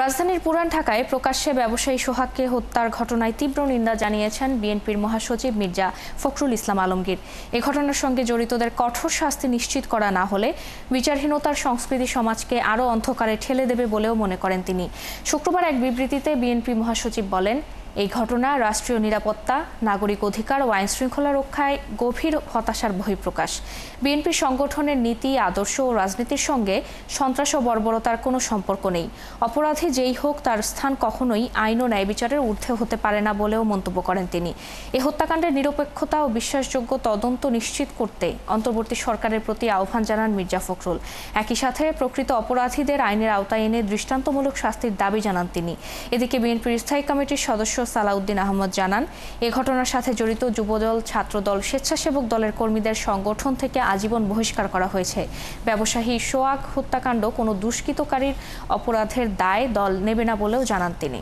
রাজধানীর পুরান ঢাকায় প্রকাশ্যে ব্যবসায়ী সোহাগকে হত্যার ঘটনায় তীব্র নিন্দা জানিয়েছেন বিএনপির মহাসচিব মির্জা ফখরুল ইসলাম আলমগীর। এ ঘটনার সঙ্গে জড়িতদের কঠোর শাস্তি নিশ্চিত করা না হলে বিচারহীনতার সংস্কৃতি সমাজকে আরও অন্ধকারে ঠেলে দেবে বলেও মনে করেন তিনি। শুক্রবার এক বিবৃতিতে বিএনপি মহাসচিব বলেন, এই ঘটনা রাষ্ট্রীয় নিরাপত্তা, নাগরিক অধিকার ও আইন শৃঙ্খলা রক্ষায় গভীর হতাশার বহিঃপ্রকাশ। বিএনপির সংগঠনের নীতি, আদর্শ ও রাজনীতির সঙ্গে সন্ত্রাস ও বর্বরতার কোনো সম্পর্ক নেই। অপরাধী যেই হোক, তার স্থান কখনোই আইন ও ন্যায় বিচারের ঊর্ধ্বে হতে পারে না বলেও মন্তব্য করেন তিনি। এই হত্যাকাণ্ডের নিরপেক্ষতা ও বিশ্বাসযোগ্য তদন্ত নিশ্চিত করতে অন্তর্বর্তী সরকারের প্রতি আহ্বান জানান মির্জা ফখরুল। একই সাথে প্রকৃত অপরাধীদের আইনের আওতায় এনে দৃষ্টান্তমূলক শাস্তির দাবি জানান তিনি। এদিকে বিএনপির স্থায়ী কমিটির সদস্য সালাউদ্দিন আহমদ জানান, এ ঘটনার সাথে জড়িত যুবদল, ছাত্রদল, স্বেচ্ছাসেবক দলের কর্মীদের সংগঠন থেকে আজীবন বহিষ্কার করা হয়েছে। ব্যবসায়ী সোহাগ হত্যাকাণ্ড কোনো দুষ্কৃতকারীর অপরাধের দায় দল নেবে না বলেও জানান তিনি।